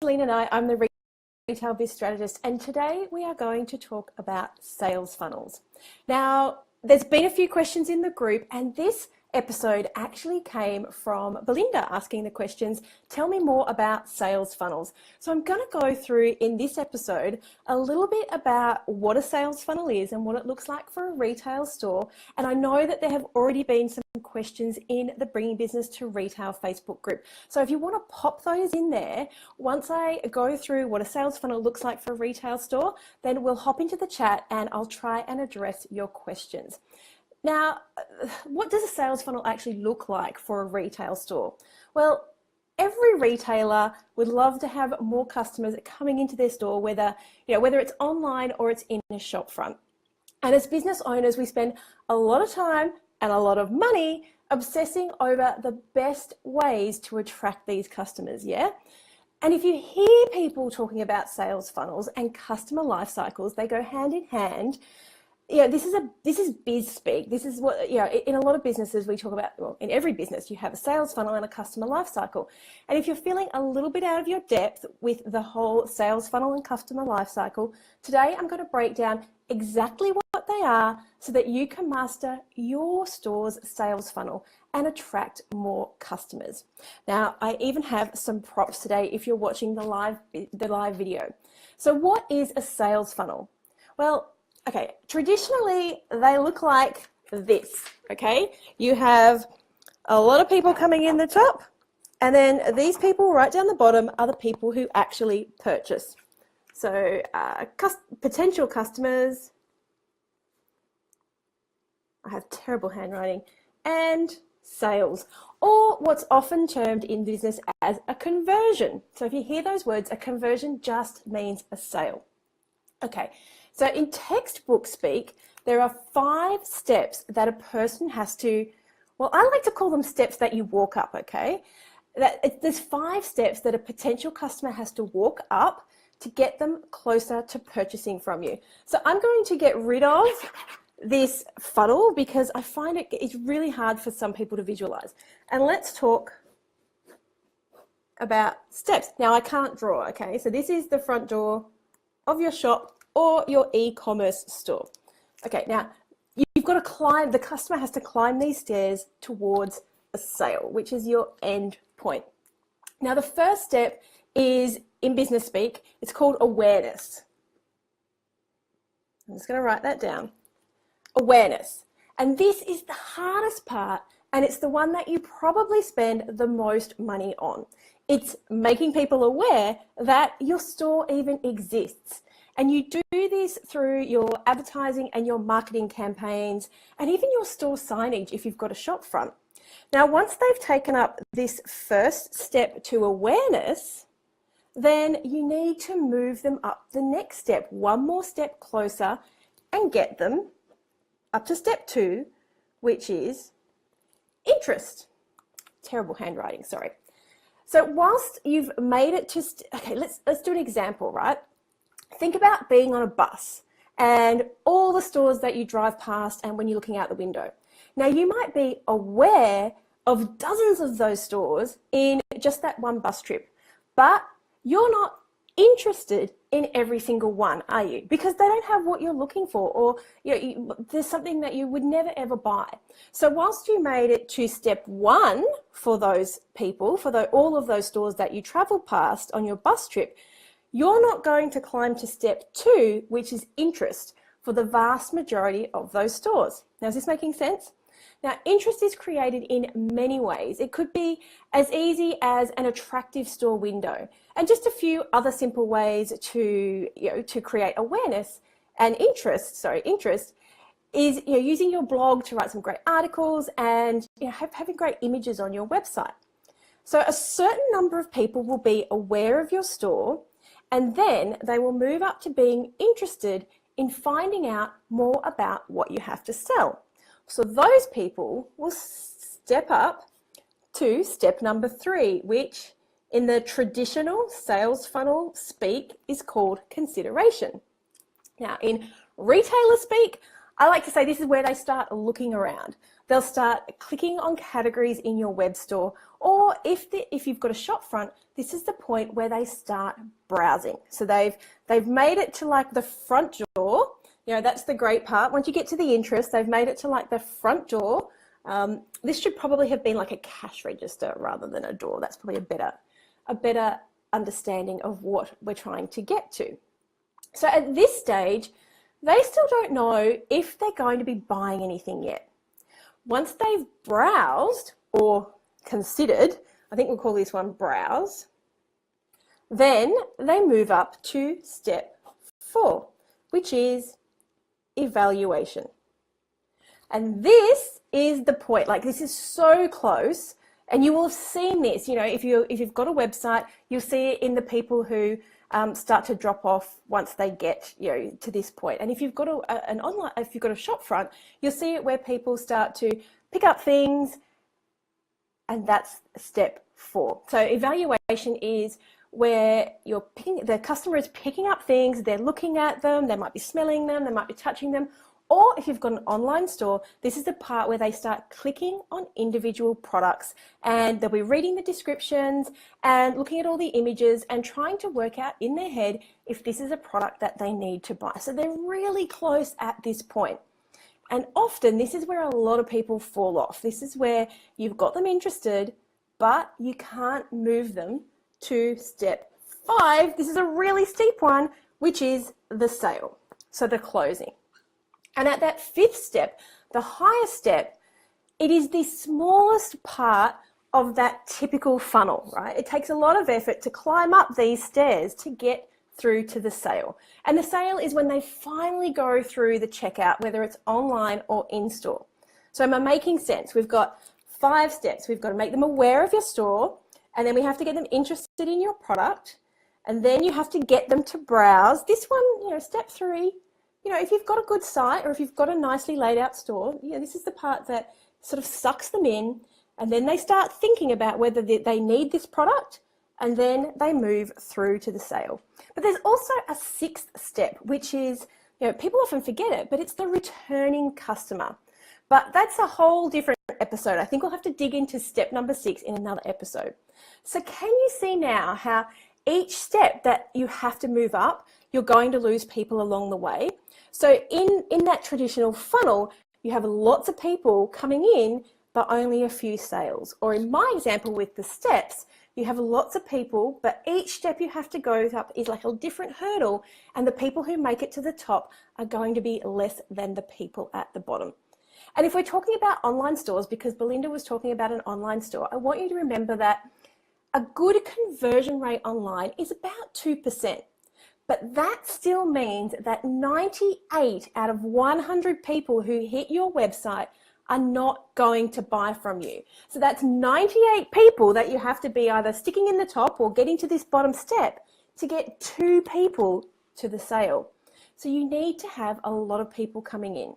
Lena and I'm the Retail Biz Strategist, and today we are going to talk about sales funnels. Now, there's been a few questions in the group, and this episode actually came from Belinda asking the questions, tell me more about sales funnels. So I'm going to go through in this episode a little bit about what a sales funnel is and what it looks like for a retail store. And I know that there have already been some questions in the Bringing Business to Retail Facebook group. So if you want to pop those in there, once I go through what a sales funnel looks like for a retail store, then we'll hop into the chat and I'll try and address your questions. Now, what does a sales funnel actually look like for a retail store? Well, every retailer would love to have more customers coming into their store, whether it's online or it's in a shop front. And as business owners, we spend a lot of time and a lot of money obsessing over the best ways to attract these customers, yeah? And if you hear people talking about sales funnels and customer life cycles, they go hand in hand. Yeah, this is biz speak. This is what, in a lot of businesses we talk about, well, in every business you have a sales funnel and a customer life cycle. And if you're feeling a little bit out of your depth with the whole sales funnel and customer life cycle, today I'm going to break down exactly what they are so that you can master your store's sales funnel and attract more customers. Now, I even have some props today if you're watching the live video. So what is a sales funnel? Well, okay, traditionally they look like this, okay? You have a lot of people coming in the top, and then these people right down the bottom are the people who actually purchase. So potential customers, I have terrible handwriting, and sales, or what's often termed in business as a conversion. So if you hear those words, a conversion just means a sale. Okay, so in textbook speak, there are 5 steps that a person has to, well, I like to call them steps that you walk up, okay? There's 5 steps that a potential customer has to walk up to get them closer to purchasing from you. So I'm going to get rid of this funnel because I find it's really hard for some people to visualize. And let's talk about steps. Now I can't draw, okay? So this is the front door of your shop or your e-commerce store. Okay, now you've got to climb, the customer has to climb these stairs towards a sale, which is your end point. Now the first step is, in business speak, it's called awareness. I'm just going to write that down. Awareness. And this is the hardest part, and it's the one that you probably spend the most money on. It's making people aware that your store even exists. And you do this through your advertising and your marketing campaigns and even your store signage if you've got a shop front. Now, once they've taken up this first step to awareness, then you need to move them up the next step, one more step closer, and get them up to step 2, which is interest. Terrible handwriting, sorry. So whilst you've made it to, okay, let's do an example, right? Think about being on a bus and all the stores that you drive past and when you're looking out the window. Now you might be aware of dozens of those stores in just that one bus trip, but you're not interested in every single one, are you? Because they don't have what you're looking for, or there's something that you would never ever buy. So whilst you made it to step 1 for those people, for all of those stores that you travel past on your bus trip, you're not going to climb to step 2, which is interest, for the vast majority of those stores. Now, is this making sense? Now, interest is created in many ways. It could be as easy as an attractive store window, and just a few other simple ways to create awareness and interest. Interest is using your blog to write some great articles and having great images on your website. So a certain number of people will be aware of your store, and then they will move up to being interested in finding out more about what you have to sell. So those people will step up to step number 3, which in the traditional sales funnel speak is called consideration. Now in retailer speak, I like to say this is where they start looking around. they'll start clicking on categories in your web store, or if you've got a shop front, this is the point where they start browsing. So they've made it to like the front door. You know, that's the great part. Once you get to the interest, they've made it to like the front door. This should probably have been like a cash register rather than a door. That's probably a better understanding of what we're trying to get to. So at this stage, they still don't know if they're going to be buying anything yet. Once they've browsed or considered, I think we'll call this one browse, then they move up to step 4, which is evaluation. And this is the point, like this is so close, and you will have seen this, you know, if you've got a website, you'll see it in the people who start to drop off once they get, you know, to this point. And if you've got if you've got a shop front, you'll see it where people start to pick up things, and that's step 4. So evaluation is where the customer is picking up things, they're looking at them, they might be smelling them, they might be touching them. Or if you've got an online store, this is the part where they start clicking on individual products, and they'll be reading the descriptions and looking at all the images and trying to work out in their head if this is a product that they need to buy. So they're really close at this point. And often this is where a lot of people fall off. This is where you've got them interested, but you can't move them to step 5. This is a really steep one, which is the sale. So the closing. And at that 5th step, the highest step, it is the smallest part of that typical funnel, right? It takes a lot of effort to climb up these stairs to get through to the sale. And the sale is when they finally go through the checkout, whether it's online or in-store. So am I making sense? We've got 5 steps. We've got to make them aware of your store, and then we have to get them interested in your product, and then you have to get them to browse. This one, you know, step 3, you know, if you've got a good site or if you've got a nicely laid out store, you know, this is the part that sort of sucks them in, and then they start thinking about whether they need this product, and then they move through to the sale. But there's also a 6th step, which is, you know, people often forget it, but it's the returning customer. But that's a whole different episode. I think we'll have to dig into step number 6 in another episode. So can you see now how each step that you have to move up, you're going to lose people along the way? So in that traditional funnel, you have lots of people coming in, but only a few sales. Or in my example with the steps, you have lots of people, but each step you have to go up is like a different hurdle, and the people who make it to the top are going to be less than the people at the bottom. And if we're talking about online stores, because Belinda was talking about an online store, I want you to remember that a good conversion rate online is about 2%. But that still means that 98 out of 100 people who hit your website are not going to buy from you. So that's 98 people that you have to be either sticking in the top or getting to this bottom step to get 2 people to the sale. So you need to have a lot of people coming in.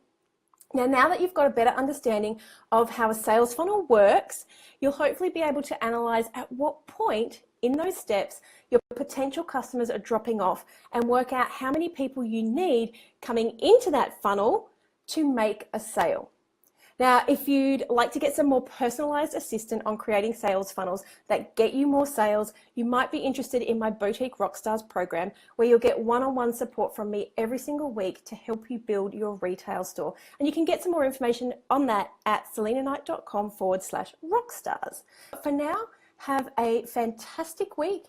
Now that you've got a better understanding of how a sales funnel works, you'll hopefully be able to analyze at what point in those steps your potential customers are dropping off, and work out how many people you need coming into that funnel to make a sale. Now, if you'd like to get some more personalized assistance on creating sales funnels that get you more sales, you might be interested in my Boutique Rockstars program, where you'll get one-on-one support from me every single week to help you build your retail store. And you can get some more information on that at selenaknight.com/rockstars. For now, have a fantastic week.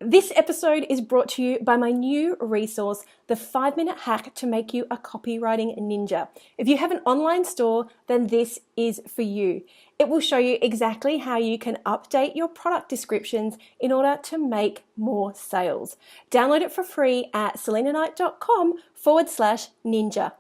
This episode is brought to you by my new resource, the 5-minute hack to make you a copywriting ninja. If you have an online store, then this is for you. It will show you exactly how you can update your product descriptions in order to make more sales. Download it for free at selenaknight.com/ninja.